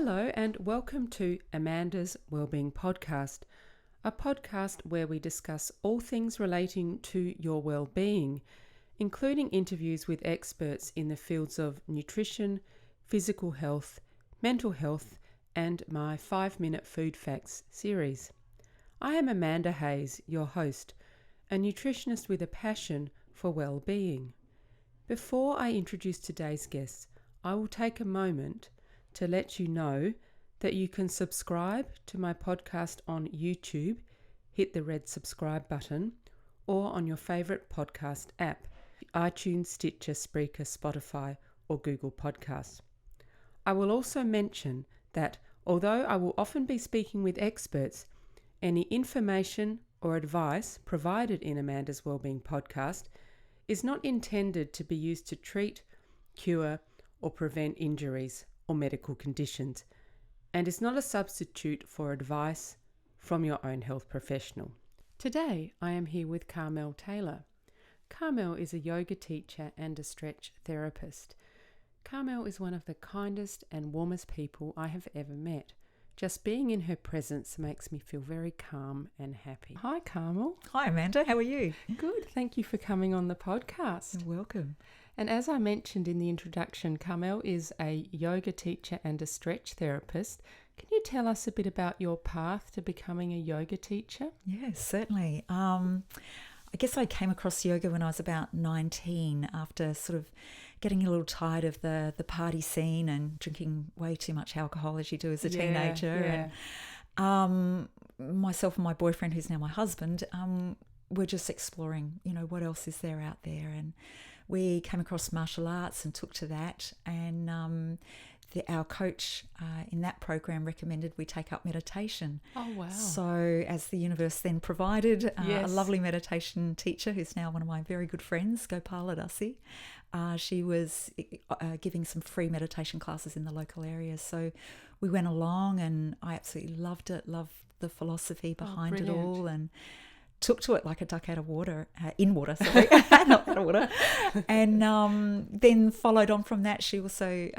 Hello and welcome to Amanda's Wellbeing Podcast, a podcast where we discuss all things relating to your well-being, including interviews with experts in the fields of nutrition, physical health, mental health, and my 5-Minute Food Facts series. I am Amanda Hayes, your host, a nutritionist with a passion for well-being. Before I introduce today's guests, I will take a moment to let you know that you can subscribe to my podcast on YouTube, hit the red subscribe button, or on your favourite podcast app, iTunes, Stitcher, Spreaker, Spotify, or Google Podcasts. I will also mention that although I will often be speaking with experts, any information or advice provided in Amanda's Wellbeing Podcast is not intended to be used to treat, cure, or prevent injuries or medical conditions, and is not a substitute for advice from your own health professional. Today, I am here with Carmel Taylor. Carmel is a yoga teacher and a stretch therapist. Carmel is one of the kindest and warmest people I have ever met. Just being in her presence makes me feel very calm and happy. Hi, Carmel. Hi, Amanda. How are you? Good. Thank you for coming on the podcast. You're welcome. And as I mentioned in the introduction, Carmel is a yoga teacher and a stretch therapist. Can you tell us a bit about your path to becoming a yoga teacher? Yes, certainly. I guess I came across yoga when I was about 19 after sort of getting a little tired of the party scene and drinking way too much alcohol as you do as a teenager. Yeah. And myself and my boyfriend, who's now my husband, were just exploring, what else is there out there. And we came across martial arts and took to that. And our coach in that program recommended we take up meditation. Oh, wow. So as the universe then provided a Yes. lovely meditation teacher who's now one of my very good friends, Gopala, she was giving some free meditation classes in the local area. So we went along and I absolutely loved it, loved the philosophy behind it all, and took to it like a duck out of water, not out of water. And then followed on from that, she also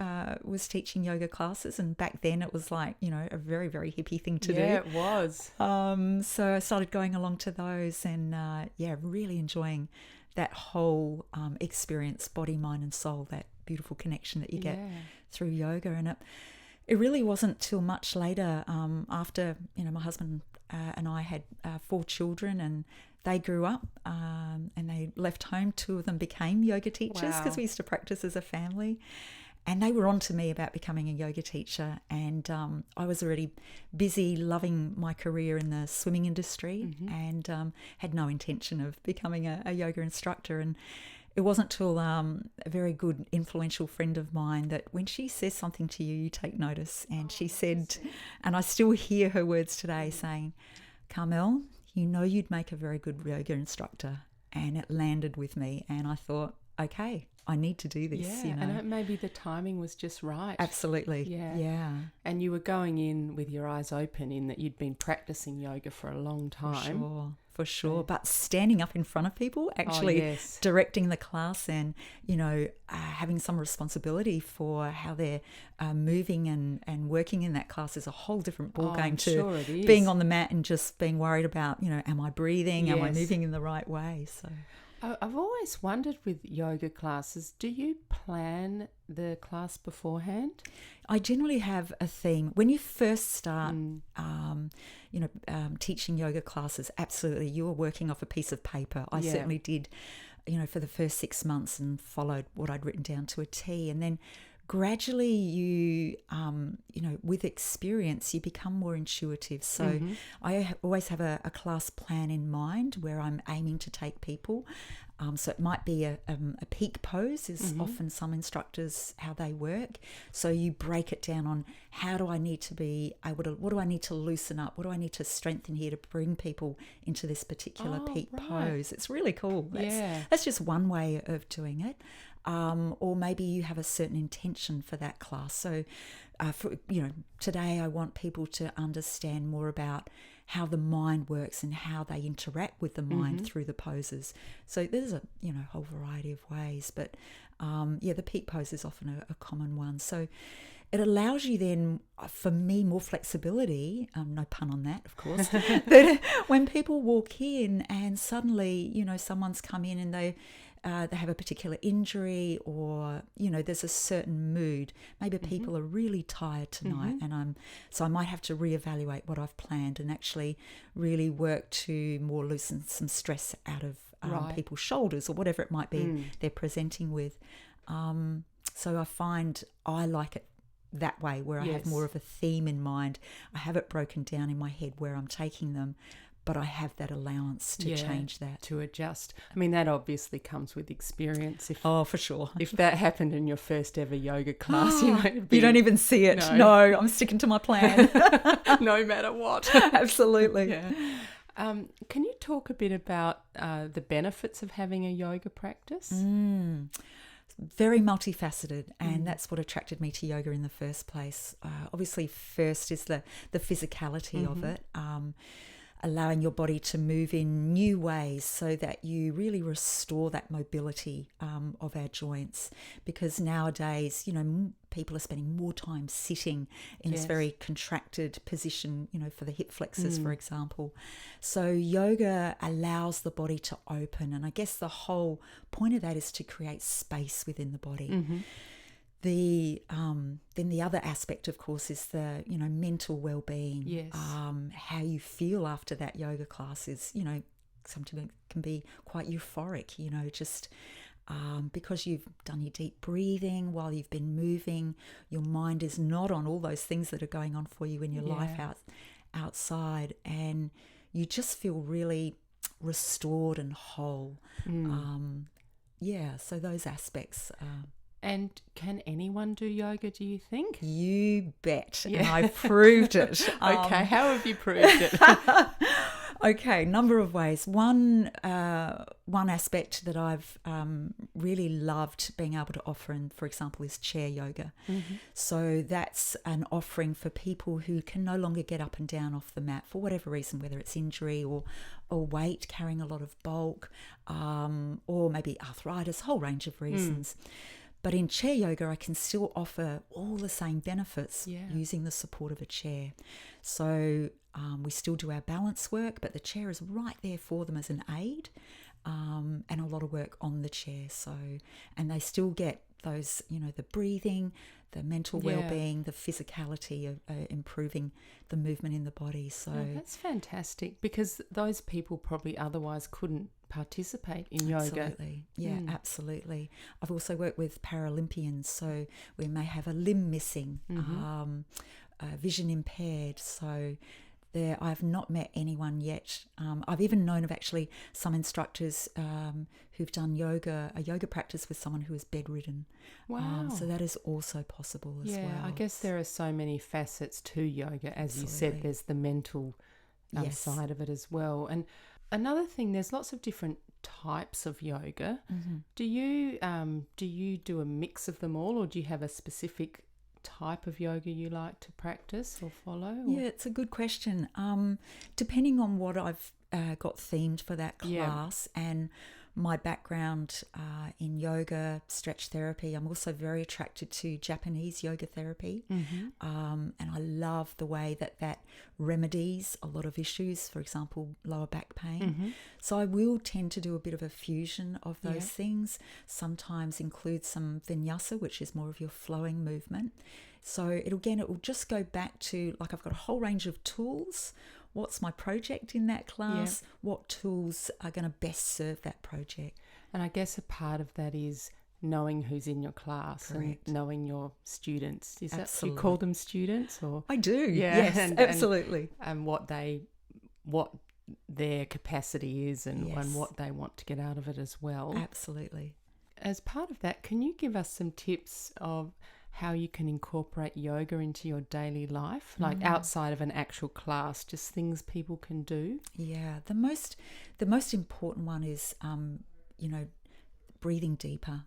was teaching yoga classes. And back then it was like, a very, very hippie thing to do. Yeah, it was. So I started going along to those and, really enjoying that whole experience, body, mind and soul, that beautiful connection that you get through yoga. And it really wasn't till much later after, my husband and I had 4 children and they grew up and they left home. 2 of them became yoga teachers because we used to practice as a family. And they were on to me about becoming a yoga teacher. And I was already busy loving my career in the swimming industry and had no intention of becoming a yoga instructor. And it wasn't till a very good, influential friend of mine that when she says something to you, you take notice. And she said, and I still hear her words today saying, Carmel, you'd make a very good yoga instructor. And it landed with me. And I thought, okay, I need to do this. And maybe the timing was just right. Absolutely. Yeah. And you were going in with your eyes open in that you'd been practicing yoga for a long time. For sure. But standing up in front of people, actually directing the class and, having some responsibility for how they're moving and working in that class is a whole different ballgame to being on the mat and just being worried about, am I breathing? Am I moving in the right way? So I've always wondered with yoga classes, do you plan the class beforehand? I generally have a theme. When you first start, teaching yoga classes, absolutely, you are working off a piece of paper. I certainly did, for the first 6 months and followed what I'd written down to a T. And then gradually you, with experience, you become more intuitive. So I always have a class plan in mind where I'm aiming to take people. So it might be a peak pose is often some instructors, how they work. So you break it down on how do I need to be able to, what do I need to loosen up? What do I need to strengthen here to bring people into this particular peak pose? It's really cool. That's just one way of doing it. Or maybe you have a certain intention for that class. So, today I want people to understand more about how the mind works and how they interact with the mind through the poses. So there's a whole variety of ways, but The peak pose is often a common one. So it allows you then, for me, more flexibility, no pun on that, of course, but when people walk in and suddenly, someone's come in and they have a particular injury, or, there's a certain mood. Maybe people are really tired tonight, and so I might have to reevaluate what I've planned and actually really work to more loosen some stress out of people's shoulders, or whatever it might be they're presenting with. So I find I like it that way, where I have more of a theme in mind. I have it broken down in my head where I'm taking them, but I have that allowance to change that. To adjust. I mean, that obviously comes with experience. For sure. If that happened in your first ever yoga class, you don't even see it. No, I'm sticking to my plan. No matter what. Absolutely. Yeah. Can you talk a bit about the benefits of having a yoga practice? Very multifaceted, and that's what attracted me to yoga in the first place. Obviously, first is the physicality of it, allowing your body to move in new ways so that you really restore that mobility of our joints. Because nowadays, people are spending more time sitting in this very contracted position, for the hip flexors, for example. So yoga allows the body to open, and I guess the whole point of that is to create space within the body. Then the other aspect, of course, is the mental well-being. Yes. How you feel after that yoga class is sometimes can be quite euphoric. Just because you've done your deep breathing while you've been moving, your mind is not on all those things that are going on for you in your life outside, and you just feel really restored and whole. So those aspects. And can anyone do yoga, do you think? You bet. Yeah. And I've proved it. Okay, how have you proved it? Okay, number of ways. One aspect that I've really loved being able to offer, for example, is chair yoga. So that's an offering for people who can no longer get up and down off the mat for whatever reason, whether it's injury or weight, carrying a lot of bulk, or maybe arthritis, a whole range of reasons. But in chair yoga, I can still offer all the same benefits using the support of a chair. So we still do our balance work, but the chair is right there for them as an aid, and a lot of work on the chair. So, and they still get those, the breathing, the mental well-being, the physicality of improving the movement in the body. So that's fantastic, because those people probably otherwise couldn't participate in yoga. Absolutely. Yeah, absolutely. I've also worked with Paralympians, so we may have a limb missing, vision impaired. So there, I've not met anyone yet. I've even known of actually some instructors who've done a yoga practice with someone who is bedridden. Wow. So that is also possible as well. Yeah, I guess there are so many facets to yoga. As you said, there's the mental side of it as well. And another thing, there's lots of different types of yoga. Do you do a mix of them all, or do you have a specific type of yoga you like to practice or follow? Yeah, it's a good question. Depending on what I've got themed for that class and my background in yoga, stretch therapy, I'm also very attracted to Japanese yoga therapy. And I love the way that remedies a lot of issues, for example, lower back pain. So I will tend to do a bit of a fusion of those things, sometimes include some vinyasa, which is more of your flowing movement. So it will just go back to, like, I've got a whole range of tools. What's my project in that class? What tools are going to best serve that project? And I guess a part of that is knowing who's in your class. Correct. And knowing your students. Is Absolutely. that, do you call them students? Or I do. Yes, absolutely. And what their capacity is and what they want to get out of it as well. Absolutely. As part of that, can you give us some tips of how you can incorporate yoga into your daily life, like outside of an actual class, just things people can do? Yeah, the most important one is, breathing deeper.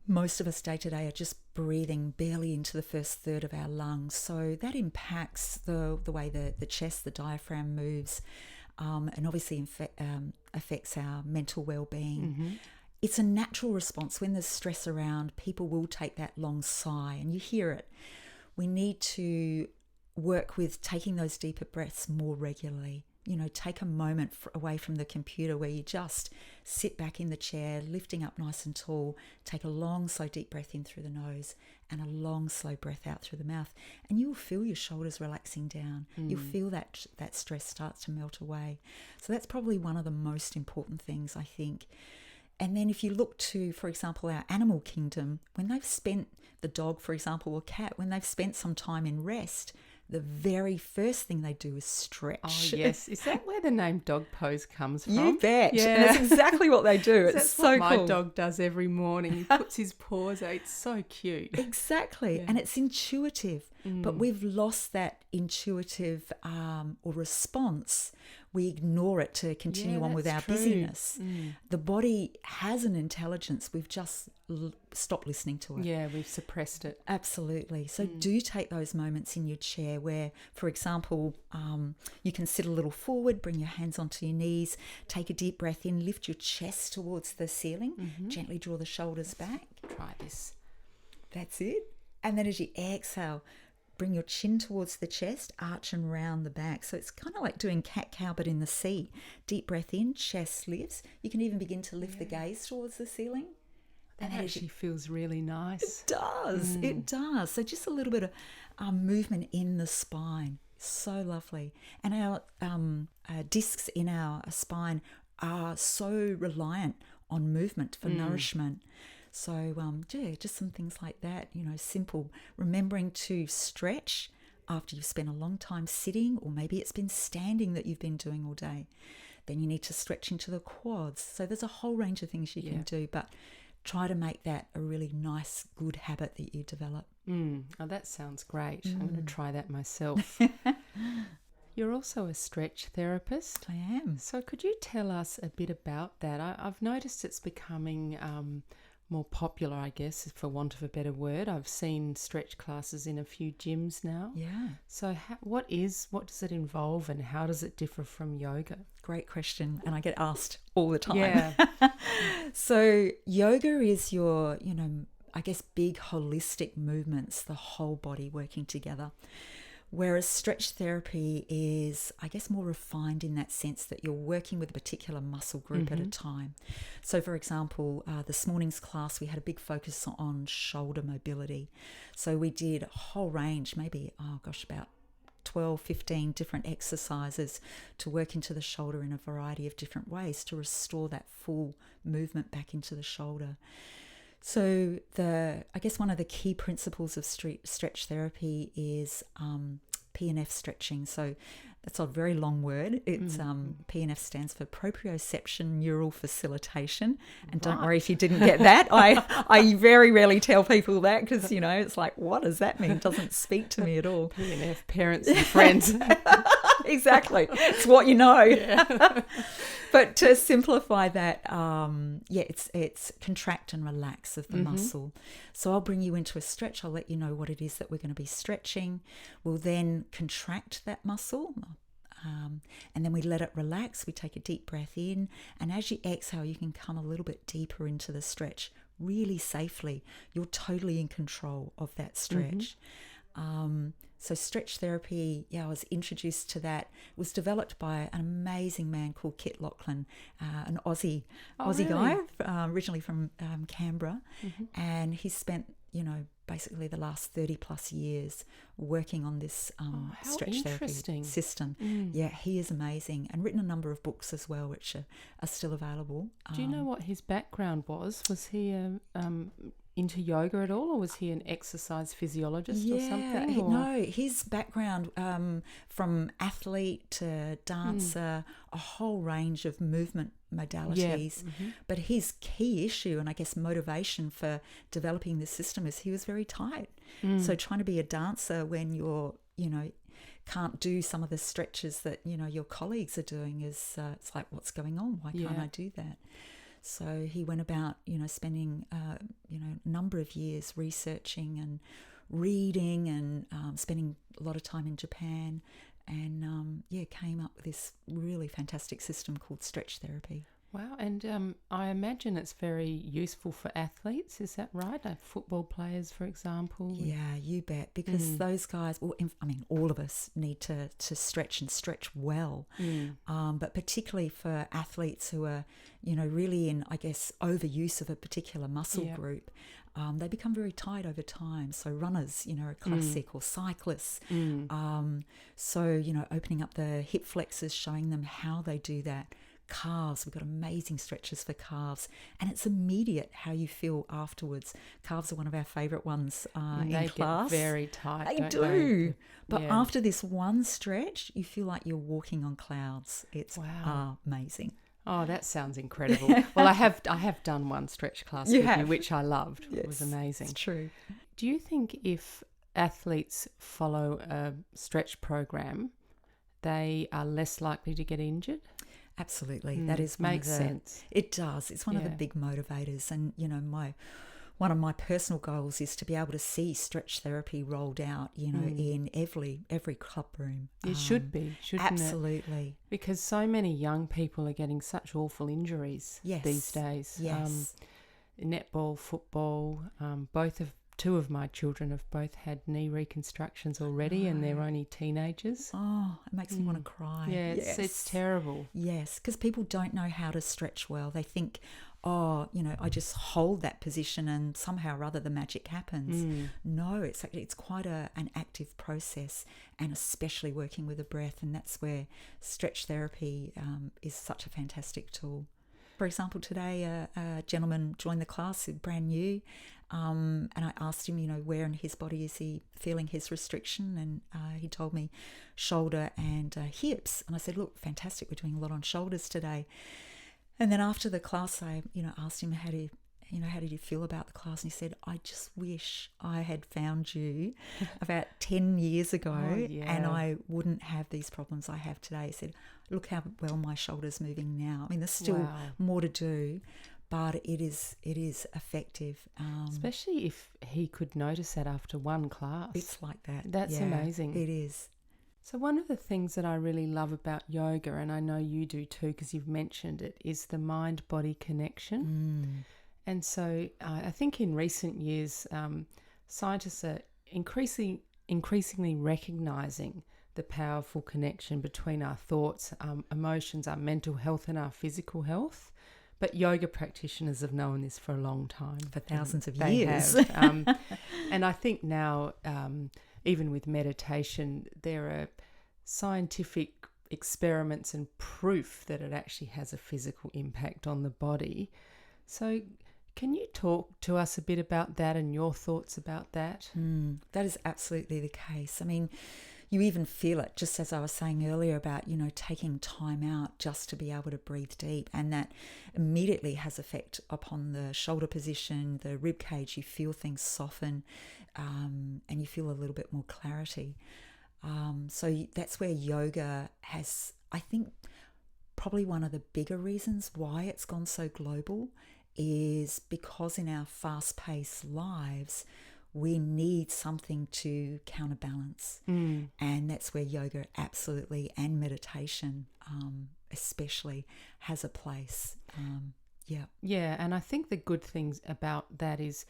Most of us day to day are just breathing barely into the first third of our lungs, so that impacts the way the chest, the diaphragm moves, and obviously affects our mental well-being. it's a natural response. When there's stress around, people will take that long sigh, and you hear it. We need to work with taking those deeper breaths more regularly. Take a moment away from the computer where you just sit back in the chair, lifting up nice and tall, take a long, slow, deep breath in through the nose and a long, slow breath out through the mouth. And you'll feel your shoulders relaxing down. You'll feel that stress start to melt away. So that's probably one of the most important things, I think. And then if you look to, for example, our animal kingdom, when they've spent, the dog, for example, or cat, when they've spent some time in rest, the very first thing they do is stretch. Oh, yes. Is that where the name dog pose comes from? You bet. Yeah. And that's exactly what they do. It's that's so what cool. My dog does every morning. He puts his paws out. It's so cute. Exactly. Yeah. And it's intuitive. But we've lost that intuitive or response. We ignore it to continue on with our busyness. The body has an intelligence. We've just stopped listening to it. Yeah, we've suppressed it. Absolutely. So do take those moments in your chair where, for example, you can sit a little forward, bring your hands onto your knees, take a deep breath in, lift your chest towards the ceiling, gently draw the shoulders back. Try this. That's it. And then as you exhale, bring your chin towards the chest, arch and round the back. So it's kind of like doing cat-cow but in the sea. Deep breath in, chest lifts. You can even begin to lift the gaze towards the ceiling. That actually feels really nice. It does. It does. So just a little bit of movement in the spine. So lovely. And our discs in our spine are so reliant on movement for nourishment. So, just some things like that, simple. Remembering to stretch after you've spent a long time sitting, or maybe it's been standing that you've been doing all day. Then you need to stretch into the quads. So there's a whole range of things you can do, but try to make that a really nice, good habit that you develop. Oh, that sounds great. I'm going to try that myself. You're also a stretch therapist. I am. So could you tell us a bit about that? I've noticed it's becoming more popular, I guess, for want of a better word. I've seen stretch classes in a few gyms now. Yeah. So what does it involve, and how does it differ from yoga? Great question, and I get asked all the time. Yeah. So yoga is your, I guess, big holistic movements, the whole body working together. Whereas stretch therapy is, I guess, more refined in that sense that you're working with a particular muscle group at a time. So, for example, this morning's class, we had a big focus on shoulder mobility. So we did a whole range, maybe, about 12, 15 different exercises to work into the shoulder in a variety of different ways to restore that full movement back into the shoulder. So I guess one of the key principles of stretch therapy is P&F stretching. So that's a very long word. It's P&F stands for proprioception neural facilitation. And don't worry if you didn't get that. I very rarely tell people that because, it's like, what does that mean? It doesn't speak to me at all. P&F, parents and friends. Exactly. It's what you know. Yeah. But to simplify that, it's contract and relax of the muscle. So I'll bring you into a stretch. I'll let you know what it is that we're going to be stretching. We'll then contract that muscle. And then we let it relax. We take a deep breath in. And as you exhale, you can come a little bit deeper into the stretch really safely. You're totally in control of that stretch. So stretch therapy, I was introduced to that. It was developed by an amazing man called Kit Lachlan, an Aussie guy, originally from Canberra. And he spent, basically the last 30 plus years working on this stretch therapy system. Yeah, he is amazing, and written a number of books as well, which are still available. Do you know what his background was? Was he into yoga at all, or was he an exercise physiologist or something? No, his background from athlete to dancer, a whole range of movement modalities. But his key issue, and I guess motivation for developing this system, is he was very tight. So trying to be a dancer when you're, can't do some of the stretches that, your colleagues are doing is, it's like, what's going on? Why can't I do that? So he went about, spending, a number of years researching and reading and spending a lot of time in Japan, and came up with this really fantastic system called stretch therapy. Wow, and I imagine it's very useful for athletes, is that right? Like football players, for example? Yeah, you bet. Because those guys, well, I mean, all of us need to stretch and stretch well. But particularly for athletes who are, really in, I guess, overuse of a particular muscle group, they become very tired over time. So runners, are classic, or cyclists. So, opening up the hip flexors, showing them how they do that. Calves, we've got amazing stretches for calves, and it's immediate how you feel afterwards. Calves are one of our favourite ones in class. They get very tight. They don't do. They? But after this one stretch, you feel like you're walking on clouds. It's amazing. Oh, that sounds incredible. Well, I have done one stretch class with you, which I loved. Yes, it was amazing. It's true. Do you think if athletes follow a stretch program, they are less likely to get injured? Absolutely. That is makes sense. It does. It's one of the big motivators. And, one of my personal goals is to be able to see stretch therapy rolled out, in every club room. It should be, shouldn't absolutely. Because so many young people are getting such awful injuries these days. Yes. Netball, football, two of my children have both had knee reconstructions already, and they're only teenagers. Oh, it makes me want to cry. Yeah, it's terrible. Yes, because people don't know how to stretch well. They think, I just hold that position and somehow or other the magic happens. No, it's quite an active process, and especially working with the breath, and that's where stretch therapy is such a fantastic tool. For example, today a gentleman joined the class, brand new, and I asked him, where in his body is he feeling his restriction? And he told me shoulder and hips. And I said, look, fantastic, we're doing a lot on shoulders today. And then after the class, I, asked him, how did you feel about the class? And he said, I just wish I had found you about 10 years ago and I wouldn't have these problems I have today. He said, look how well my shoulder's moving now. I mean, there's still more to do, but it is effective. Especially if he could notice that after one class. It's like that. That's amazing. It is. So one of the things that I really love about yoga, and I know you do too because you've mentioned it, is the mind-body connection. And so I think in recent years, scientists are increasingly recognising the powerful connection between our thoughts, emotions, our mental health and our physical health. But yoga practitioners have known this for a long time. For thousands of years. And I think now, even with meditation, there are scientific experiments and proof that it actually has a physical impact on the body. So can you talk to us a bit about that and your thoughts about that? That is absolutely the case. I mean, you even feel it, just as I was saying earlier about, taking time out just to be able to breathe deep. And that immediately has effect upon the shoulder position, the rib cage. You feel things soften and you feel a little bit more clarity. So that's where yoga has, I think, probably one of the bigger reasons why it's gone so global is because in our fast-paced lives, we need something to counterbalance. And that's where yoga absolutely, and meditation especially, has a place. Yeah, and I think the good things about that is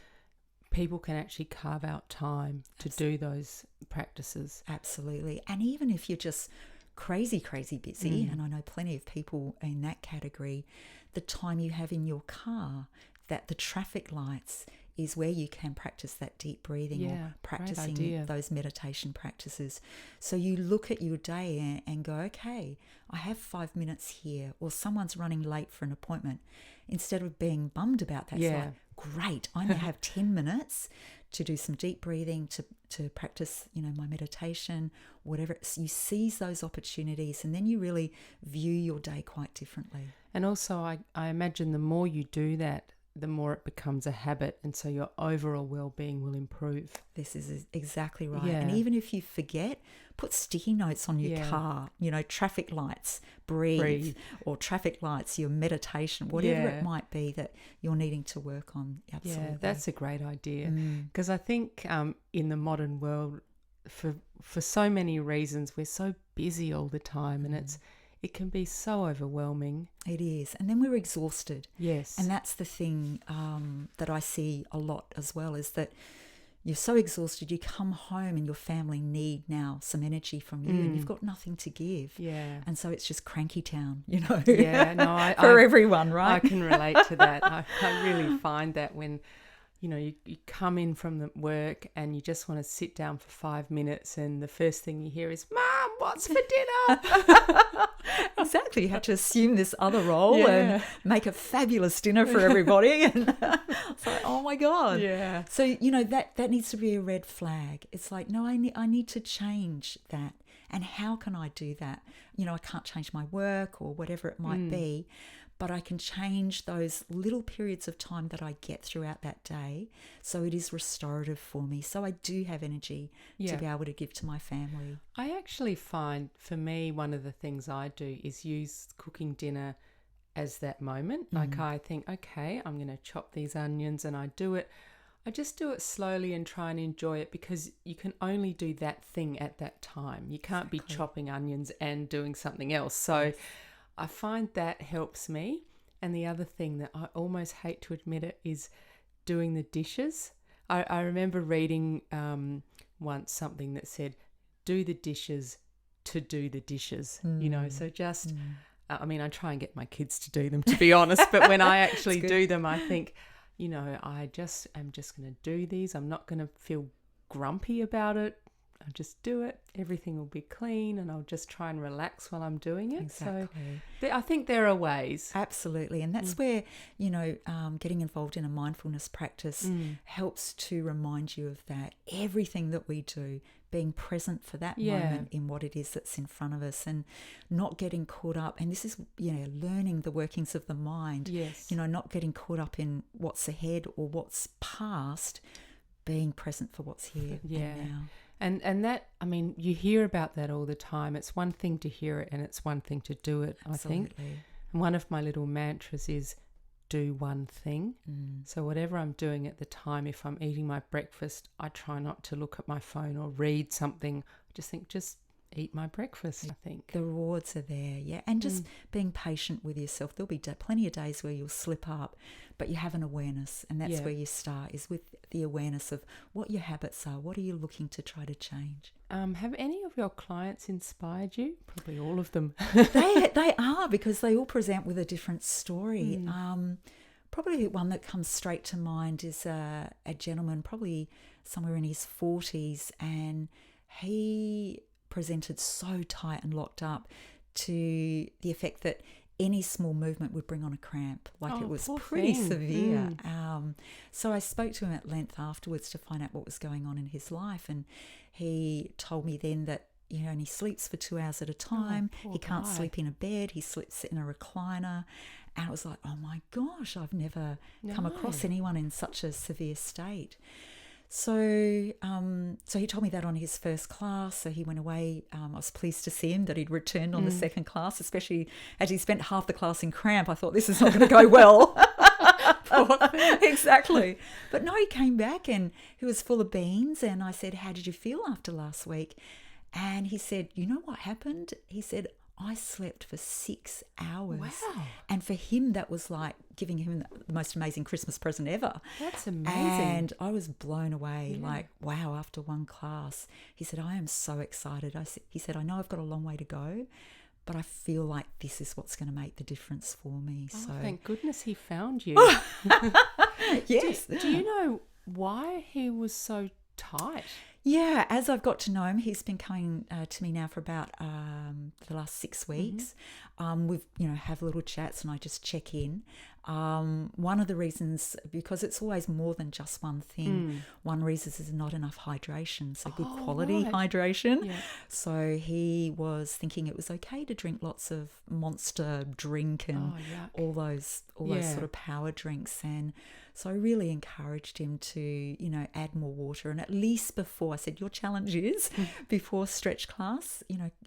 people can actually carve out time to do those practices. Absolutely. And even if you're just crazy busy, and I know plenty of people in that category, the time you have in your car, that the traffic lights is where you can practice that deep breathing or practicing those meditation practices. So you look at your day and go, okay, I have 5 minutes here, or someone's running late for an appointment. Instead of being bummed about that, it's like, great, I now have 10 minutes to do some deep breathing, to practice, my meditation, whatever. You seize those opportunities, and then you really view your day quite differently. And also, I imagine the more you do that, the more it becomes a habit, and so your overall well-being will improve. This is exactly right. And even if you forget, put sticky notes on your car, traffic lights, breathe, or traffic lights, your meditation, whatever it might be that you're needing to work on. Absolutely. Yeah, that's a great idea, because I think in the modern world, for so many reasons, we're so busy all the time, and it can be so overwhelming. It is. And then we're exhausted. Yes. And that's the thing that I see a lot as well, is that you're so exhausted, you come home and your family need now some energy from you and you've got nothing to give. Yeah. And so it's just cranky town, Yeah, no, for everyone, right? I can relate to that. I really find that when, you come in from the work and you just want to sit down for 5 minutes and the first thing you hear is, Mum, what's for dinner? Exactly. You have to assume this other role and make a fabulous dinner for everybody. And it's like, oh my God. Yeah. So, that needs to be a red flag. It's like, no, I need to change that. And how can I do that? I can't change my work or whatever it might be, but I can change those little periods of time that I get throughout that day. So it is restorative for me. So I do have energy to be able to give to my family. I actually find, for me, one of the things I do is use cooking dinner as that moment. Like I think, okay, I'm going to chop these onions, and I do it. I just do it slowly and try and enjoy it, because you can only do that thing at that time. You can't be chopping onions and doing something else. So I find that helps me. And the other thing that I almost hate to admit it is doing the dishes. I remember reading once something that said, do the dishes to do the dishes, so just, I try and get my kids to do them, to be honest, but when I actually do them, I think, I'm just going to do these. I'm not going to feel grumpy about it. I'll just do it. Everything will be clean, and I'll just try and relax while I'm doing it. Exactly. So I think there are ways. Absolutely. And that's where, getting involved in a mindfulness practice helps to remind you of that. Everything that we do, being present for that moment in what it is that's in front of us, and not getting caught up. And this is, learning the workings of the mind. Yes. Not getting caught up in what's ahead or what's past, being present for what's here and now. And that, you hear about that all the time. It's one thing to hear it and it's one thing to do it, Absolutely. I think. And one of my little mantras is do one thing. So whatever I'm doing at the time, if I'm eating my breakfast, I try not to look at my phone or read something. I just think, just eat my breakfast, I think. The rewards are there, yeah. And just being patient with yourself. There'll be plenty of days where you'll slip up, but you have an awareness, and that's where you start, is with the awareness of what your habits are. What are you looking to try to change? Have any of your clients inspired you? Probably all of them. They are, because they all present with a different story. Probably one that comes straight to mind is a gentleman, probably somewhere in his 40s, and he presented so tight and locked up, to the effect that any small movement would bring on a cramp. It was pretty severe. So I spoke to him at length afterwards to find out what was going on in his life, and he told me then that he only sleeps for 2 hours at a time. He can't sleep in a bed. He sleeps in a recliner. And it was like, oh my gosh, I've never come across anyone in such a severe state. So he told me that on his first class. So he went away. I was pleased to see him that he'd returned on the second class, especially as he spent half the class in cramp. I thought, this is not going to go well. Exactly. But no, he came back and he was full of beans. And I said, how did you feel after last week? And he said, you know what happened? He said, I slept for 6 hours. Wow. And for him, that was like giving him the most amazing Christmas present ever. That's amazing. And I was blown away, like, wow, after one class. He said, I am so excited. He said, I know I've got a long way to go, but I feel like this is what's going to make the difference for me. Oh, so thank goodness he found you. Yes. Do you know why he was so tight? Yeah, as I've got to know him, he's been coming to me now for about the last 6 weeks. We've, have little chats and I just check in. One of the reasons, because it's always more than just one thing, one reason is not enough hydration, so good quality hydration. Yeah. So he was thinking it was okay to drink lots of Monster drink and all those sort of power drinks. And so I really encouraged him to, add more water. And at least before, I said, your challenge is before stretch class,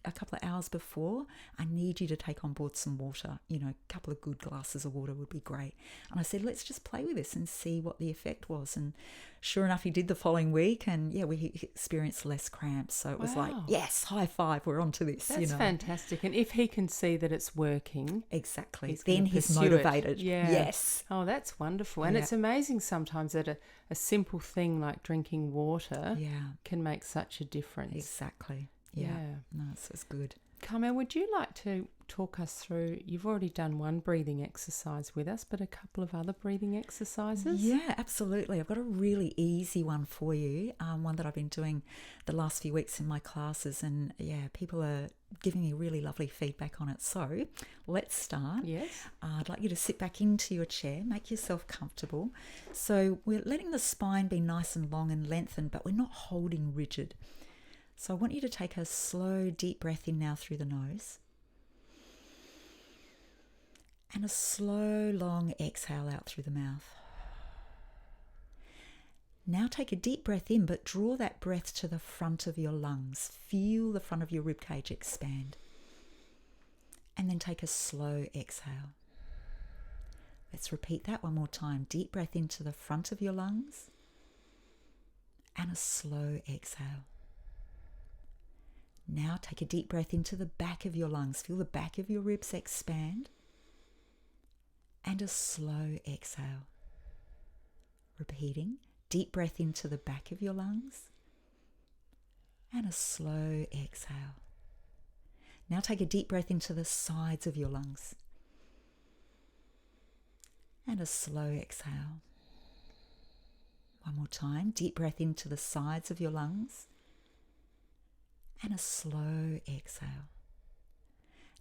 a couple of hours before, I need you to take on board some water. A couple of good glasses of water would be great. And I said, let's just play with this and see what the effect was. And sure enough, he did the following week, and we experienced less cramps. So it was like, yes, high five, we're on to this. That's fantastic. And if he can see that it's working, exactly, then he's motivated. Yeah. Yes. Oh, that's wonderful. And it's amazing sometimes that a simple thing like drinking water can make such a difference. Exactly. Yeah. No, it's good. Carmel, would you like to talk us through, you've already done one breathing exercise with us, but a couple of other breathing exercises? Yeah, absolutely. I've got a really easy one for you, one that I've been doing the last few weeks in my classes, and people are giving me really lovely feedback on it. So let's start. Yes. I'd like you to sit back into your chair, make yourself comfortable. So we're letting the spine be nice and long and lengthened, but we're not holding rigid. So I want you to take a slow, deep breath in now through the nose. And a slow, long exhale out through the mouth. Now take a deep breath in, but draw that breath to the front of your lungs. Feel the front of your ribcage expand. And then take a slow exhale. Let's repeat that one more time. Deep breath into the front of your lungs. And a slow exhale. Now take a deep breath into the back of your lungs. Feel the back of your ribs expand. And a slow exhale. Repeating, deep breath into the back of your lungs. And a slow exhale. Now take a deep breath into the sides of your lungs. And a slow exhale. One more time, deep breath into the sides of your lungs. And a slow exhale.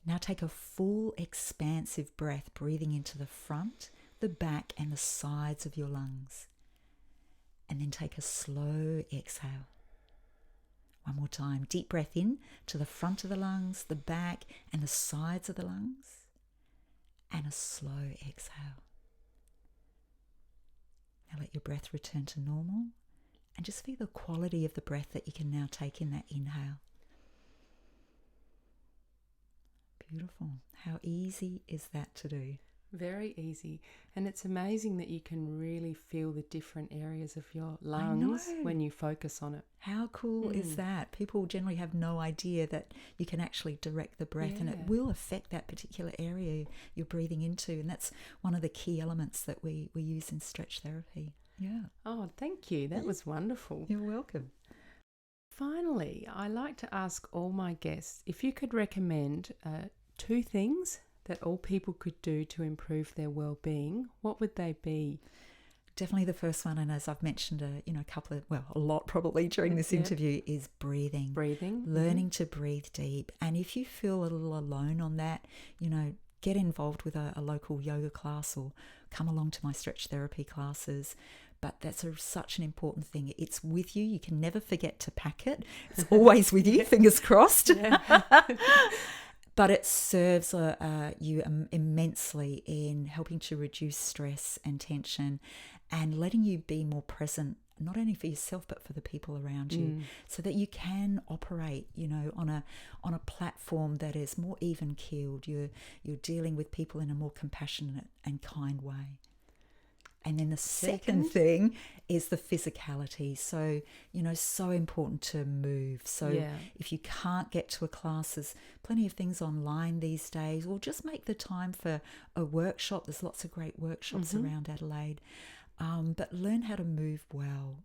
Now take a full expansive breath, breathing into the front, the back and the sides of your lungs. And then take a slow exhale. One more time, deep breath in to the front of the lungs, the back and the sides of the lungs. And a slow exhale. Now let your breath return to normal and just feel the quality of the breath that you can now take in that inhale. Beautiful. How easy is that to do? Very easy. And it's amazing that you can really feel the different areas of your lungs when you focus on it. How cool is that? People generally have no idea that you can actually direct the breath and it will affect that particular area you're breathing into. And that's one of the key elements that we use in stretch therapy. Yeah. Oh, thank you. That was wonderful. You're welcome. Finally, I like to ask all my guests if you could recommend 2 things that all people could do to improve their well-being, what would they be? Definitely the first one, and as I've mentioned a lot probably during this interview, is breathing. Learning to breathe deep. And if you feel a little alone on that, get involved with a local yoga class or come along to my stretch therapy classes. But that's such an important thing. It's with you. You can never forget to pack it. It's always with you, fingers crossed. But it serves you immensely in helping to reduce stress and tension and letting you be more present, not only for yourself, but for the people around you, so that you can operate, on a platform that is more even-keeled. You're dealing with people in a more compassionate and kind way. And then the second thing is the physicality. So, so important to move. So if you can't get to a class, there's plenty of things online these days, or just make the time for a workshop. There's lots of great workshops around Adelaide. But learn how to move well,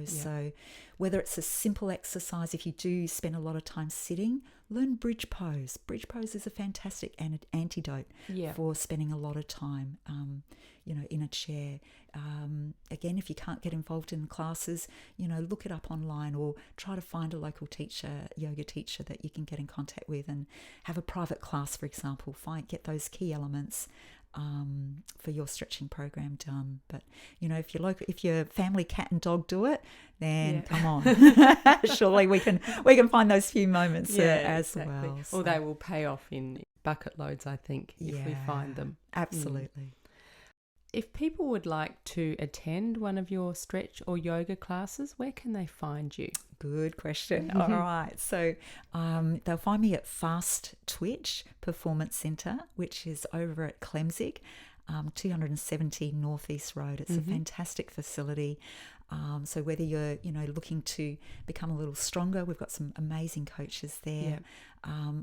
So whether it's a simple exercise, if you do spend a lot of time sitting, learn bridge pose. Bridge pose is a fantastic antidote for spending a lot of time, in a chair. Again, if you can't get involved in classes, look it up online or try to find a local teacher, yoga teacher that you can get in contact with and have a private class, for example. Get those key elements for your stretching program done. But if your family cat and dog do it, then come on, surely we can find those few moments as well. So. Or they will pay off in bucket loads, I think, if we find them. Absolutely. If people would like to attend one of your stretch or yoga classes, where can they find you? Good question. All right. So they'll find me at Fast Twitch Performance Centre, which is over at Clemzig, 270 North East Road. It's a fantastic facility. So whether you're, looking to become a little stronger, we've got some amazing coaches there,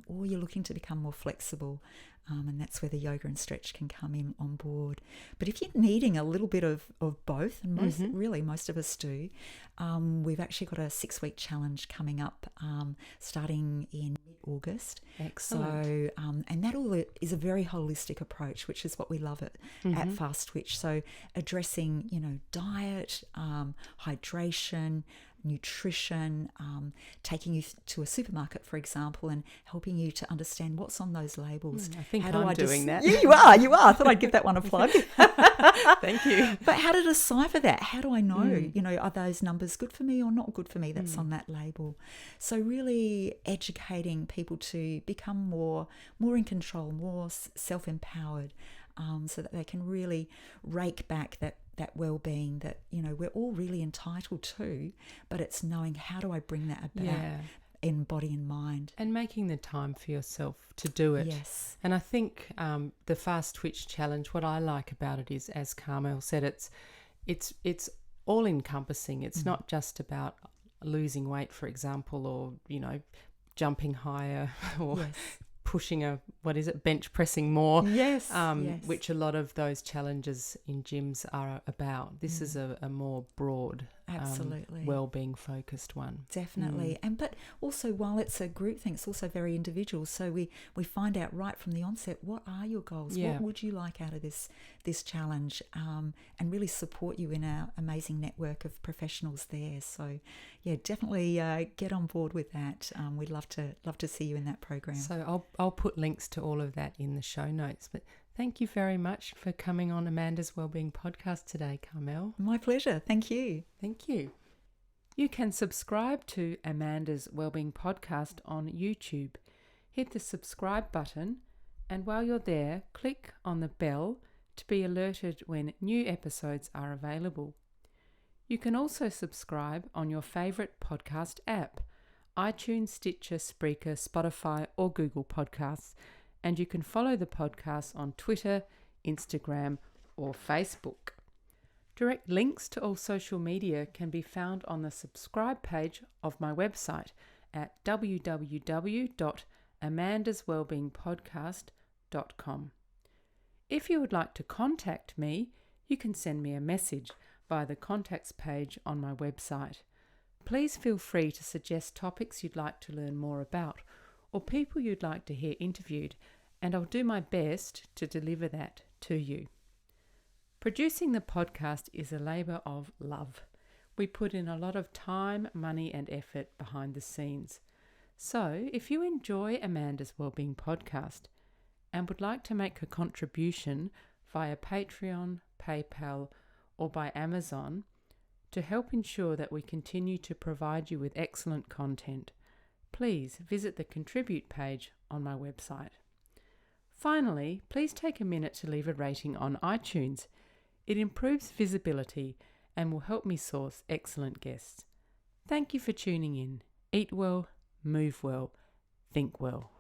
or you're looking to become more flexible, and that's where the yoga and stretch can come in on board. But if you're needing a little bit of both, and most of us do, we've actually got a 6-week challenge coming up, starting in mid-August. Excellent. So, and that all is a very holistic approach, which is what we love at Fast Twitch. So addressing, diet, hydration, nutrition, taking you to a supermarket, for example, and helping you to understand what's on those labels. I think I'm doing that. Yeah, you are. I thought I'd give that one a plug. Thank you. But how to decipher that? How do I know, are those numbers good for me or not good for me that's on that label? So really educating people to become more in control, more self-empowered, so that they can really rake back that well-being that we're all really entitled to, but it's knowing how do I bring that about in body and mind, and making the time for yourself to do it. Yes. And I think the Fast Twitch challenge, what I like about it is, as Carmel said, it's all encompassing. It's not just about losing weight, for example, or jumping higher or pushing bench pressing more. Yes, which a lot of those challenges in gyms are about. This is a more broad, absolutely well-being focused one. Definitely. And but also, while it's a group thing, it's also very individual. So we find out right from the onset, what are your goals? What would you like out of this challenge? And really support you in our amazing network of professionals there. So definitely get on board with that. We'd love to see you in that program. So I'll put links to all of that in the show notes. But thank you very much for coming on Amanda's Wellbeing Podcast today, Carmel. My pleasure. Thank you. Thank you. You can subscribe to Amanda's Wellbeing Podcast on YouTube. Hit the subscribe button, and while you're there, click on the bell to be alerted when new episodes are available. You can also subscribe on your favourite podcast app, iTunes, Stitcher, Spreaker, Spotify or Google Podcasts, and you can follow the podcast on Twitter, Instagram or Facebook. Direct links to all social media can be found on the subscribe page of my website at www.amandaswellbeingpodcast.com. If you would like to contact me, you can send me a message via the contacts page on my website. Please feel free to suggest topics you'd like to learn more about or people you'd like to hear interviewed, and I'll do my best to deliver that to you. Producing the podcast is a labour of love. We put in a lot of time, money and effort behind the scenes. So if you enjoy Amanda's Wellbeing Podcast and would like to make a contribution via Patreon, PayPal or by Amazon to help ensure that we continue to provide you with excellent content, please visit the contribute page on my website. Finally, please take a minute to leave a rating on iTunes. It improves visibility and will help me source excellent guests. Thank you for tuning in. Eat well, move well, think well.